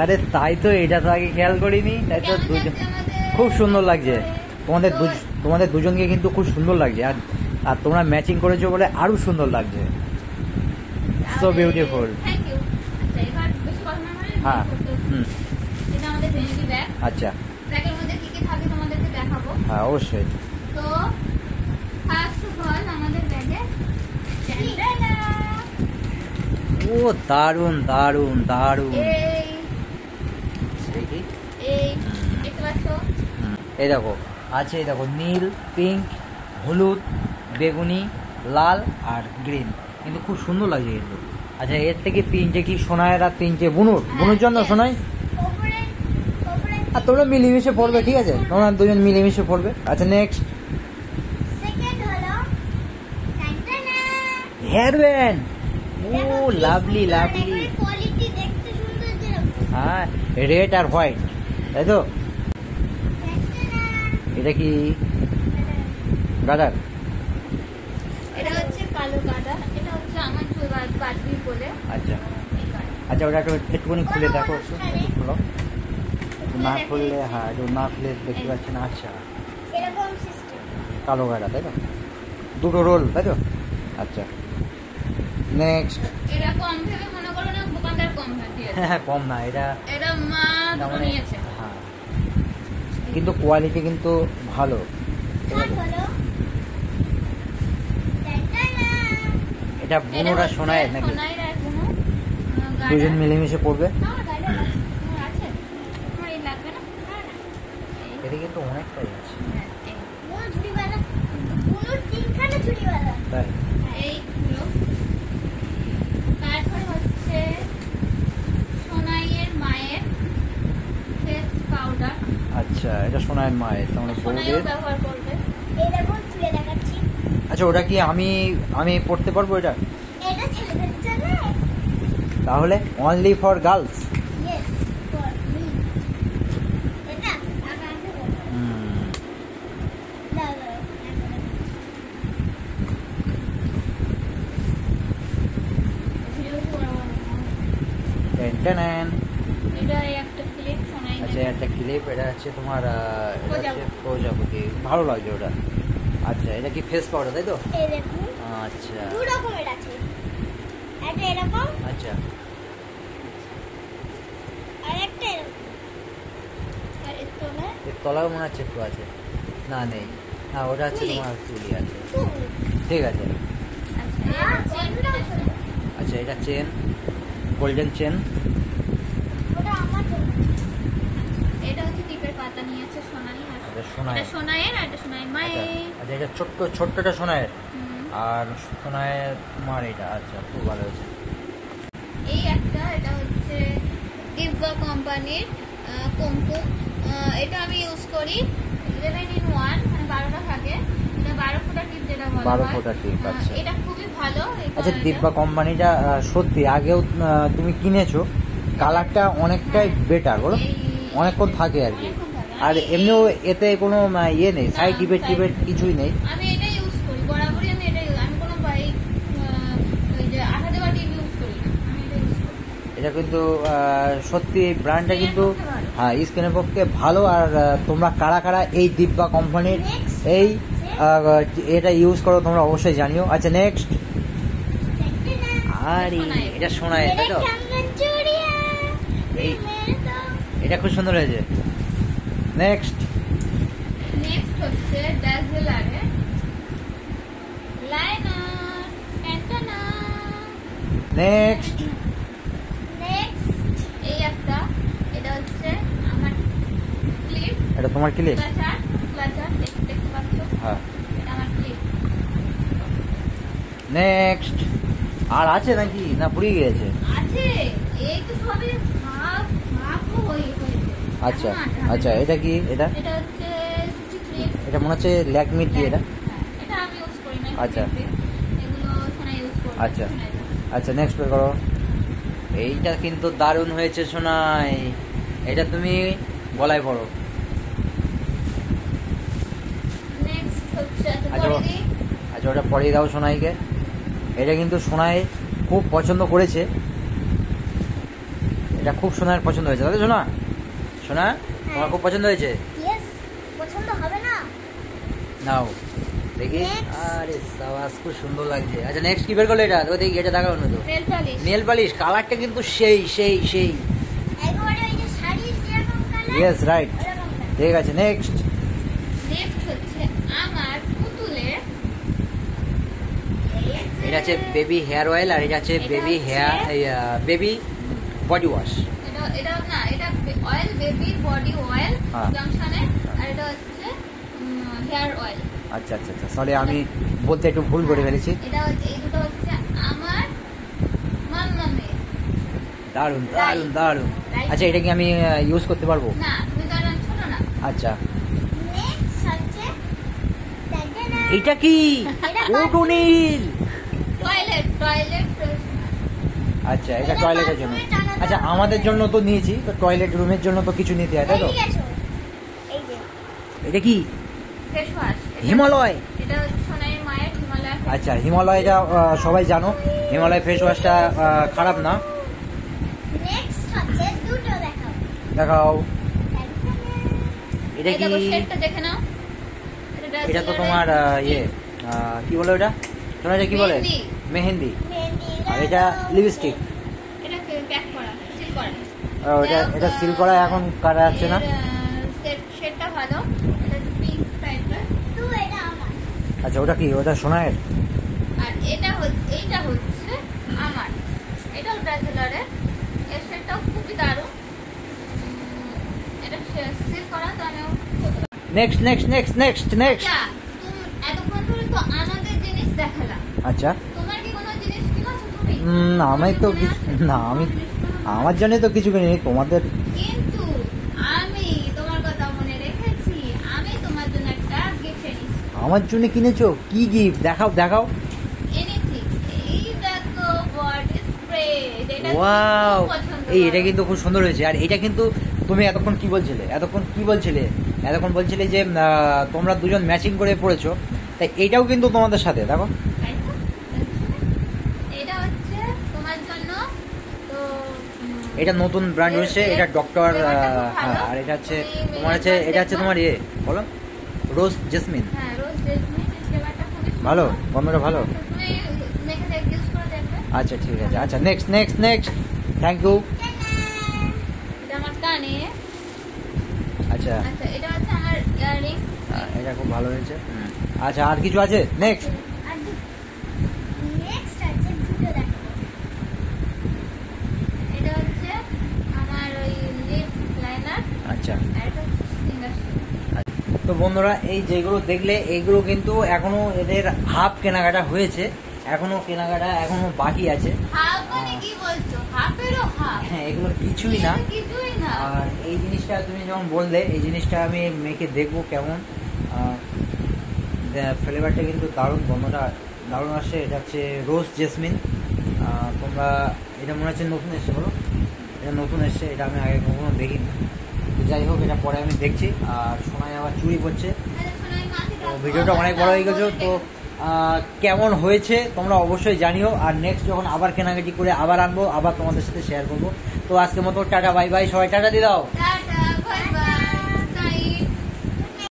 আরে তাই তো, এটা তো আগে খেয়াল করিনি। তাই তো খুব সুন্দর লাগছে তোমাদের দুজনকে, কিন্তু খুব সুন্দর লাগছে। আর তোমরা ম্যাচিং করেছো বলে আরো সুন্দর লাগছে। So beautiful. হ্যাঁ, আচ্ছা, হ্যাঁ অবশ্যই। তো ফার্স্ট অফ অল আমাদের ব্যাগে ও দারুন দারুন দারুন। এই দেখো আছে, এই দেখো নীল, পিঙ্ক, হলুদ, বেগুনি, লাল আর গ্রিন, কিন্তু খুব সুন্দর লাগছে কিন্তু। আচ্ছা, এর থেকে তিনটে কি সোনায়ের আর তিনটে বুনুর জন্য সোনাই। আর তোমরা মিলেমিশে পড়বে, ঠিক আছে, তোমরা দুজন মিলেমিশে পড়বে। আচ্ছা নেক্সট, হেয়ার ব্যান্ড। ও লাভলি লাভলি। হ্যাঁ, রেড আর হোয়াইট, তাই তো। এটা কি গাদার? এটা হচ্ছে কালো গাদা, এটা হচ্ছে আমার চুল বাঁধবি বলে। আচ্ছা আচ্ছা, ওটা একটুখানি খুলে দেখো, খুলো। না খুললে, হ্যাঁ একটু না খুলে দেখতে পাচ্ছি না। আচ্ছা, কালো গাদা, তাই তো, দুটো রোল, তাই তো। আচ্ছা নেক্সট। এটা কম ভেবে মনে করো না, দোকানদার কম দিয়েছে। হ্যাঁ কম না, এটা মা দুটো নিয়েছে। হ্যাঁ, কিন্তু কোয়ালিটি কিন্তু ভালো। এটা বুনোরা সোনায়ের নাকি? দুজন মিলেমিশে পড়বে। এটা কিন্তু অনেকটাই আছে। তাই তারপরে হচ্ছে সোনাইয়ের মায়ের ফেস পাউডার। আচ্ছা, এটা সোনায়ের মায়ের, তোমরা বউদের ব্যবহার করবে। আচ্ছা, ওটা কি আমি পড়তে পারবো এটা? তাহলে অনলি ফর গার্লস। আচ্ছা, একটা ক্লিপ, এটা হচ্ছে তোমার প্রজাপতি, ভালো লাগছে ওটা। আচ্ছা, এটা কি ফেস পাউডার, তাই তো? আচ্ছা আচ্ছা, এর তলাও মনে হচ্ছে একটু আছে, না নেই, হ্যাঁ ওটা হচ্ছে তোমার তুলি আছে, ঠিক আছে। আচ্ছা, এটা চেন, গোল্ডেন চেন। আচ্ছা, এটা ছোট্টটা সোনায়ের, আর সোনায়ের মার এটা। আচ্ছা, খুব ভালো হয়েছে। এই একটা, এটা হচ্ছে দিব্যা কোম্পানির কুমকুম। এটা আমি ইউজ করি 11 in 1, মানে 12টা থাকে। এটা 12 ফোঁটা টিপ যেটা বলা হয়। 12 ফোঁটা টিপ, আচ্ছা। এটা খুবই ভালো। আচ্ছা, দিব্যা কোম্পানিটা সত্যি আগেও তুমি কিনেছো, কালারটা অনেকটাই বেটার, বলো, অনেকক্ষণ থাকে আর কি। আর এমনিও এতে কোনো ইয়ে নেই, সাইড ইফেক্ট কিছুই নেই। আমি এটা ইউজ করি বরাবরই, আমি কোনো আঠা দেওয়া টিপ ইউজ করি না, আমি এটা ইউজ করি। এটা কিন্তু সত্যি ব্র্যান্ডটা কিন্তু হ্যাঁ স্কিনের পক্ষে ভালো। আর তোমরা কারা কারা এই দিব্যা কোম্পানির এই এটা ইউজ করো তোমরা অবশ্যই জানিও। আচ্ছা নেক্সট, আর এটা সোনায়ের, তাই তো? এটা খুব সুন্দর হয়েছে। নেক্সট হচ্ছে ড্যাজেলারের লাইনার। নেক্সট এই একটা, এটা হচ্ছে আমার ক্লিপ। এটা তোমার ক্লিপ? ক্লাচার দেখতে পাচ্ছ? হ্যাঁ, এটা আমার ক্লিপ। নেক্সট, আর আছে নাকি না পুড়িয়ে গিয়েছে? আছে, এই তো সবে হাফ হয়েছে। আচ্ছা আচ্ছা, এটা কি? এটা হচ্ছে ক্লিপ। এটা মনে হচ্ছে ল্যাকমির কি এটা? এটা আমি ইউজ করি না। আচ্ছা, এগুলো সোনা ইউজ করি। আচ্ছা আচ্ছা, নেক্সট পে করো। এইটা কিন্তু দারুণ হয়েছে সোনাই, এটা তুমি গলায় পরো। আচ্ছা আচ্ছা, ওটা পরিয়ে দাও সোনাইকে। এটা কিন্তু সোনাই খুব পছন্দ করেছে। এটা খুব সোনার পছন্দ হয়েছে, তাই তো সোনা? সোনা তোমার খুব পছন্দ হয়েছে? ইয়েস, পছন্দ হবে না? নাও দেখি। Next. আরে সাবাস, খুব সুন্দর লাগছে। আচ্ছা নেক্সট কি বের করলে এটা? তো দেখি এটা দেখাও না তো। Nail polish. নেল পালিশ, কালারটা কিন্তু সেই সেই সেই। একবারে ওই যে শাড়ির যেরকম কালার, ইয়েস রাইট, ওরকম কালার। ঠিক আছে নেক্সট। নেক্সট হচ্ছে আমার পুতুলের এটা হচ্ছে বেবি হেয়ার অয়েল, আর এটা হচ্ছে এটা বেবি হচ্ছে- হেয়ার বেবি বডি ওয়াশ। এটা না, এটা অয়েল, বেবি বডি অয়েল হ্যাঁ। জংশনের, আর এটা হচ্ছে হেয়ার অয়েল। আচ্ছা আচ্ছা আচ্ছা, সরি আমি বলতে একটু ভুল করে ফেলেছি। এটা হচ্ছে, এই দুটো হচ্ছে আমার মাম্মামের। দারুন দারুন দারুন। Right. আচ্ছা এটা কি আমি ইউজ করতে পারবো? না, তুমি তো আর শোনো না। আচ্ছা নেক্সট হচ্ছে এটা কি? এটা ওটো নীল। টয়লেট আচ্ছা এটা টয়লেটের জন্য। আচ্ছা আমাদের জন্য তো নিয়েছি, তো টয়লেট রুমের জন্য তো কিছু নিতে হয়, তাই তো? এই যে এটা কি? Face wash. হিমালয়। এটা হচ্ছে সোনাইয়ের মায়ের হিমালয়। আচ্ছা হিমালয়টা সবাই জানো, হিমালয় ফেস ওয়াশটা খারাপ না। নেক্সট হচ্ছে দুটো দেখাও। দেখাও। এটা এই কি? দেখো শেডটা দেখে নাও। এটা তো তোমার ইয়ে কি বলে ওটা? তোমার এটা কি বলে? মেহেন্দি। মেহেন্দি। আর এটা লিপস্টিক। এটা প্যাক করা, সিল করা। এটা সিল করা, এখন কাটা যাচ্ছে না। শেডটা ভালো, এটা পিঙ্ক টাইপের। তো এটা আমার। আচ্ছা ওটা কি? ওটা সোনার? আর এইটা হচ্ছে আমার। এটাও ব্রাজিলারের। এর শেডটাও খুবই দারুণ। এটা সিল করা, তো আমি next next next next next. আচ্ছা, তুমি এতক্ষণ ধরে তো আমাদের জিনিস দেখালাম। আচ্ছা তোমার কি কোনো জিনিস কিনেছো তুমি? না আমি তো মনে আছে? না আমি আমার জন্য তো কিছু কিনি, তোমাদের। কিন্তু আমি তোমার কথা মনে রেখেছি, আমি তোমার জন্য একটা গিফট এনেছি। আমার জন্য কিনেছো? কি গিফট? দেখাও দেখাও। এনেছি, এই দেখো বডি স্প্রে। এটা ওয়াও, খুব পছন্দ এই করো। এটা কিন্তু খুব সুন্দর হয়েছে। আর এটা কিন্তু তুমি এতক্ষণ কি বলছিলে? এতক্ষণ বলছিলে যে তোমরা দুজন ম্যাচিং করে পড়েছো, তাই এটাও কিন্তু তোমাদের সাথে দেখো। তাই তো? এটা হচ্ছে তোমার জন্য। তো এটা নতুন ব্র্যান্ড হয়েছে, এটা ডক্টর। ফ্লেভারটা খুব ভালো। আর এটা হচ্ছে তুমি তোমার হচ্ছে, মেলার এটা হচ্ছে দেখবা। তোমার ইয়ে বলো, রোজ জেসমিন। হ্যাঁ, রোজ জেসমিন। এই ফ্লেভারটা খুবই সুন্দর। ভালো, গন্ধটা ভালো। তো তুমি মেখে ইউজ করে দেখবে। আচ্ছা ঠিক আছে। আচ্ছা next next next. Thank you. এটা আমার কানে। আচ্ছা আচ্ছা, এটা হচ্ছে আমার ইয়াররিং। এটা খুব ভালো হয়েছে। আচ্ছা আর কিছু আছে? নেক্সট। নেক্সট আছে দুটো দেখো। এটা হচ্ছে আমার ওই লিপ লাইনার, আচ্ছা আর এটা হচ্ছে ফিঙ্গার শেড। তো বন্ধুরা এই যেগুলো দেখলে এইগুলো কিন্তু এখনো এদের হাফ কেনাকাটা হয়েছে, এখনো কেনাকাটা এখনো বাকি আছে। হাফ মানে কি বলছো? হাফেরও হাফ। হ্যাঁ এগুলো কিছুই না। এটা কিছুই না। আর এই জিনিসটা তুমি যখন বললে, এই জিনিসটা আমি মেখে দেখবো কেমন। ফ্লেভারটা কিন্তু দারুণ, গন্ধটা দারুণ আসছে। এটা হচ্ছে রোজ জেসমিন। তোমরা এটা মনে হচ্ছে নতুন এসছে, বলো? এটা নতুন এসছে, এটা আমি আগে কখনো দেখিনি। তো যাই হোক, এটা পরে আমি দেখছি। আর সোনাই আবার চুরি করছে। আরে শোনো, এই মাকে তো ডাকো। ভিডিওটা অনেক বড় হয়ে গেছে, তো কেমন হয়েছে তোমরা অবশ্যই জানিও। আর নেক্সট যখন আবার কেনাকাটি করে আবার আনবো, আবার তোমাদের সাথে শেয়ার করবো। তো আজকের মতো টাটা বাই বাই, সবাই টাটা দিয়ে দাও। টাটা।